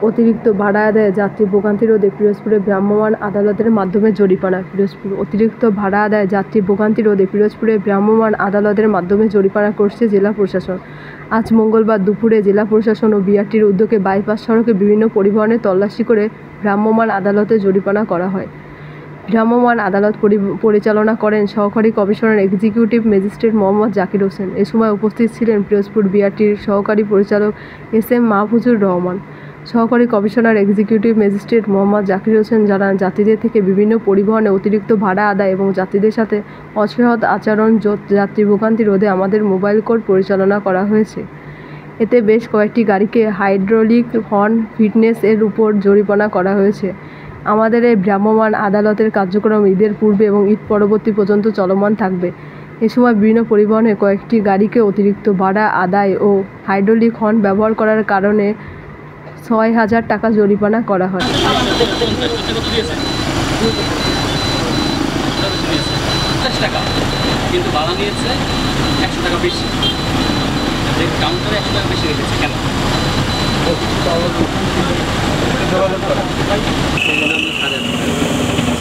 অতিরিক্ত ভাড়া আদায়ে যাত্রী ভোগান্তি রোধে পিরোজপুরে ভ্রাম্যমাণ আদালতের মাধ্যমে জরিমানা। পিরোজপুর অতিরিক্ত ভাড়া আদায়ে যাত্রী ভোগান্তি রোধে পিরোজপুরে ভ্রাম্যমাণ আদালতের মাধ্যমে জরিমানা করছে জেলা প্রশাসন। আজ মঙ্গলবার দুপুরে জেলা প্রশাসন ও বিআরটির উদ্যোগে বাইপাস সড়কে বিভিন্ন পরিবহনে তল্লাশি করে ভ্রাম্যমাণ আদালতে জরিমানা করা হয়। ভ্রাম্যমাণ আদালত পরিচালনা করেন সহকারী commissioner executive magistrate Mohammad Zakir Hossain. এ সময় উপস্থিত ছিলেন পিরোজপুর বিআরটির সহকারী পরিচালক এস.এম. মাহফুজুর রহমান। সহকারী commissioner executive magistrate Mohammad Zakir Hossain জানান, যাত্রীদের থেকে বিভিন্ন পরিবহনে অতিরিক্ত ভাড়া আদায় এবং যাত্রীদের সাথে অসৎ আচরণ যাত্রী ভোগান্তি রোধে আমাদের মোবাইল কোর্ট পরিচালনা করা হয়েছে। এতে বেশ কয়েকটি গাড়িকে হাইড্রোলিক হর্ন ফিটনেস এর উপর জরিমানা করা হয়েছে। আমাদের এই ভ্রাম্যমাণ আদালতের কার্যক্রম ঈদের পূর্বে এবং ঈদ পরবর্তী পর্যন্ত চলমান থাকবে। এ সময় বিভিন্ন পরিবহনে কয়েকটি গাড়িকে অতিরিক্ত ভাড়া আদায় ও হাইড্রোলিক হর্ন ব্যবহার করার কারণে ৬,০০০ টাকা জরিমানা করা হয়। কিন্তু ভাড়া নিয়েছে ১০০ টাকা বেশি, কাউন্টারে ১০০ টাকা বেশি রেখেছে কেন?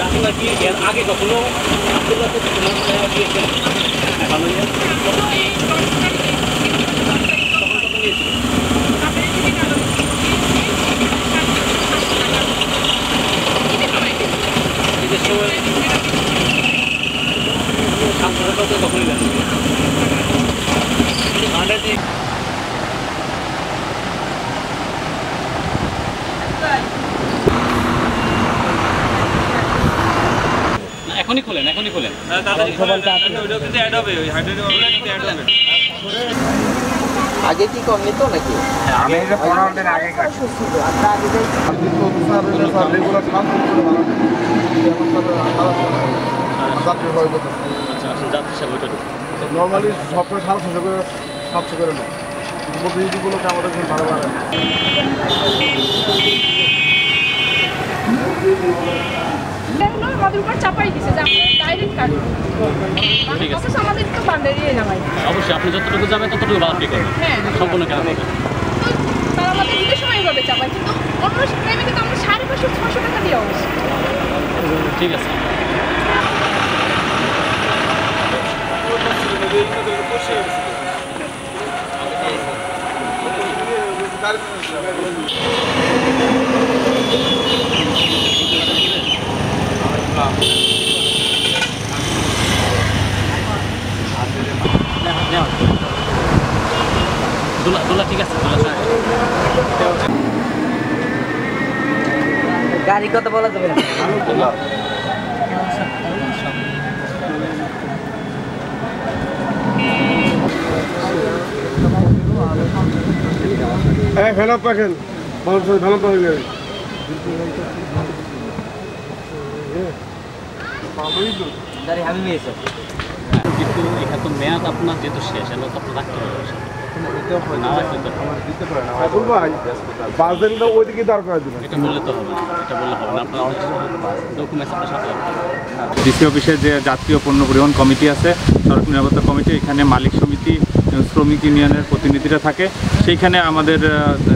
আপনার কি এর আগে কখনো কখনই যাচ্ছে এখনই খোলেন আগে কি কম নিত নাকি? আমি এটা 15 দিন আগে কাটছি। নর্মালি সবসময় 700 করে 700 করে নেয়, প্রতিনিধিগুলোকে আমাদের খুব ভালো লাগে। আমাদের উপর চাপাই দিছে যে আমরা ডাইরেক্ট কাটবো। ঠিক আছে, আমাদের তো বান্ডারিয়ে নামাই। অবশ্যই আপনি যতটুকু যাবেন ততটুকু ভাড়া পে করবেন। হ্যাঁ, সম্পূর্ণ কেন করবেন? তারা আমাদের ঈদের সময় এইভাবে চাপাই, কিন্তু অন্য টাইমে কিন্তু আমরা 550-600 টাকা দিয়ে অবশ্য। ঠিক আছে। দোলা ঠিক আছে। গাড়ি কত বলা যাবে না? ফেরত পাখেন ফেরত পাখেন গাড়ি আমি মেয়েছে, কিন্তু এখানে তো মেয়াদ আপনার যেহেতু শেষ, এগুলো তো আপনার রাখতে হবে। ডিসি অফিসের যে জাতীয় পণ্য পরিবহন কমিটি আছে, সড়ক নিরাপত্তা কমিটি, এখানে মালিক সমিতি, শ্রমিক ইউনিয়নের প্রতিনিধিরা থাকে। সেইখানে আমাদের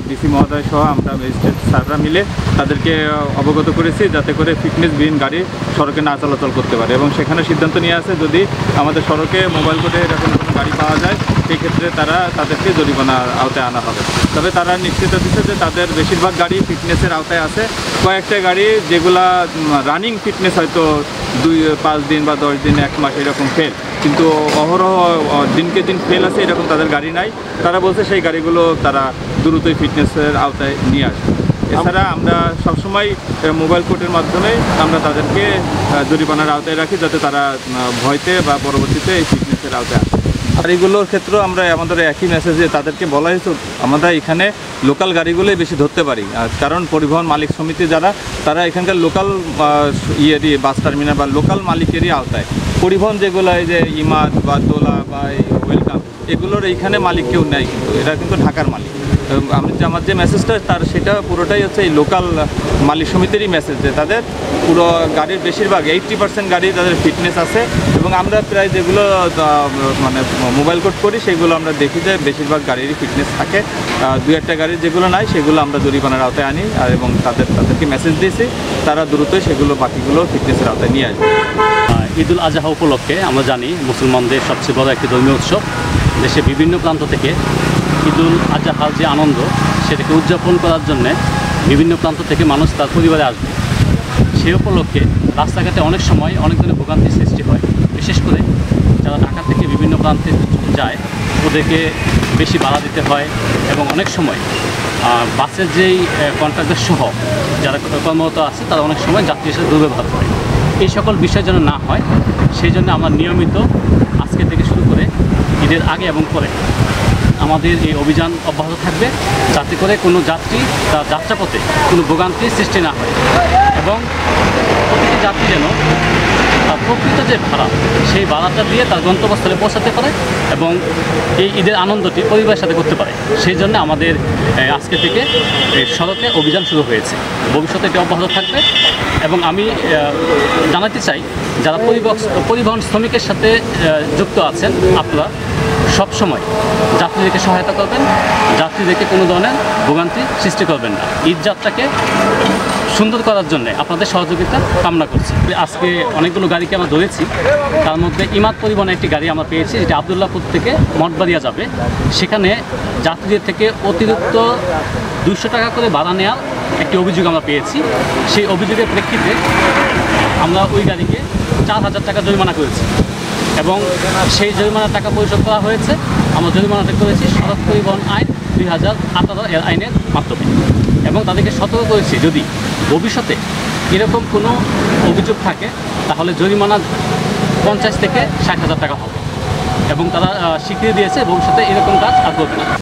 ডিসি মহোদয় সহ আমরা ম্যাজিস্ট্রেট স্যাররা মিলে তাদেরকে অবগত করেছি যাতে করে ফিটনেসবিহীন গাড়ি সড়কে না চলাচল করতে পারে, এবং সেখানে সিদ্ধান্ত নিয়ে আছে যদি আমাদের সড়কে মোবাইল কোর্টে এরকম কোনো গাড়ি পাওয়া যায় সেই ক্ষেত্রে তাদেরকে জরিমানার আওতায় আনা হবে। তবে তারা নিশ্চিত দিচ্ছে যে তাদের বেশিরভাগ গাড়ি ফিটনেসের আওতায় আছে। কয়েকটা গাড়ি যেগুলা রানিং ফিটনেস হয়তো 2-5 দিন বা 10 দিন 1 মাস এরকম ফেল, কিন্তু অহরহ দিনকে দিন ফেল আছে এরকম তাদের গাড়ি নাই। তারা বলছে সেই গাড়িগুলো তারা দ্রুতই ফিটনেসের আওতায় নিয়ে আসবে। এছাড়া আমরা সবসময় মোবাইল কোর্টের মাধ্যমে আমরা তাদেরকে জরিমানার আওতায় রাখি যাতে তারা ভয়তে বা পরবর্তীতে এই ফিটনেসের আওতায় আসে। গাড়িগুলোর ক্ষেত্রেও আমরা আমাদের একই মেসেজ যে তাদেরকে বলা হয়েছে আমরা এখানে লোকাল গাড়িগুলোই বেশি ধরতে পারি, কারণ পরিবহন মালিক সমিতি যারা তারা এখানকার লোকাল ইয়েরই বাস টার্মিনাল বা লোকাল মালিকেরই আওতায়। পরিবহন যেগুলো এই যে ইমাদ বা দোলা বা ওয়েলকাম এগুলোর এইখানে মালিক কেউ নেয়, কিন্তু এরা কিন্তু ঢাকার মালিক। আমার যে মেসেজটা সেটা পুরোটাই হচ্ছে এই লোকাল মালিক সমিতিরই মেসেজ, যে তাদের পুরো গাড়ির বেশিরভাগ 80% গাড়ি তাদের ফিটনেস আছে, এবং আমরা প্রায় যেগুলো মানে মোবাইল কোড করি সেগুলো আমরা দেখি যে বেশিরভাগ গাড়িরই ফিটনেস থাকে। 2-1টা গাড়ির যেগুলো নাই সেগুলো আমরা জরিমানার আওতায় আনি, আর এবং তাদেরকে মেসেজ দিয়েছি তারা দ্রুতই সেগুলো বাকিগুলো ফিটনেসের আওতায় নিয়ে আসবে। ঈদুল আজহা উপলক্ষে আমরা জানি মুসলমানদের সবচেয়ে বড় একটি ধর্মীয় উৎসব। দেশে বিভিন্ন প্রান্ত থেকে ঈদুল আজহার যে আনন্দ সেটাকে উদযাপন করার জন্যে বিভিন্ন প্রান্ত থেকে মানুষ তার পরিবারে আসবে। সেই উপলক্ষে রাস্তাঘাটে অনেক সময় অনেক ধরনের ভোগান্তির সৃষ্টি হয়, বিশেষ করে যারা ঢাকা থেকে বিভিন্ন প্রান্তে যায় ওদেরকে বেশি ভাড়া দিতে হয়, এবং অনেক সময় বাসের যেই কন্ট্রাক্টর সহ যারা কর্মরত আছে তারা অনেক সময় যাত্রীর সাথে দুর্ব্যবহার করে। এই সকল বিষয় যেন না হয় সেই জন্য আমরা নিয়মিত আজকে থেকে শুরু করে ঈদের আগে এবং পরে আমাদের এই অভিযান অব্যাহত থাকবে, যাতে করে কোনো যাত্রী তার যাত্রাপথে কোনো ভোগান্তির সৃষ্টি না হয়, এবং প্রতিটি যাত্রী যেন তার প্রকৃত যে ভাড়া সেই ভাড়াটা দিয়ে তার গন্তব্যস্থলে পৌঁছাতে পারে এবং এই ঈদের আনন্দটি পরিবারের সাথে করতে পারে। সেই জন্য আমাদের আজকে থেকে সড়কে অভিযান শুরু হয়েছে, ভবিষ্যতে এটি অব্যাহত থাকবে। এবং আমি জানাতে চাই যারা পরিবহন শ্রমিকের সাথে যুক্ত আছেন, আপনারা সবসময় যাত্রীদেরকে সহায়তা করবেন, যাত্রীদেরকে কোনো ধরনের ভোগান্তি সৃষ্টি করবেন না। ঈদ যাত্রাকে সুন্দর করার জন্য আপনাদের সহযোগিতা কামনা করছি। আজকে অনেকগুলো গাড়িকে আমরা ধরেছি, তার মধ্যে ইমাদ পরিবহনে একটি গাড়ি আমরা পেয়েছি যেটা আবদুল্লাহপুর থেকে মঠবাড়িয়া যাবে। সেখানে যাত্রীদের থেকে অতিরিক্ত 200 টাকা করে ভাড়া নেওয়ার একটি অভিযোগ আমরা পেয়েছি। সেই অভিযোগের প্রেক্ষিতে আমরা ওই গাড়িকে 4000 টাকা জরিমানা করেছি, এবং সেই জরিমানার টাকা পরিশোধ করা হয়েছে। আমরা জরিমানাটা করেছি সড়ক পরিবহন আইন 2018 এর আইনের মাধ্যমে, এবং তাদেরকে সতর্ক করেছি যদি ভবিষ্যতে এরকম কোনো অভিযোগ থাকে তাহলে জরিমানা 50 থেকে 60,000 টাকা হবে, এবং তারা স্বীকৃতি দিয়েছে ভবিষ্যতে এরকম কাজ আর করবে না।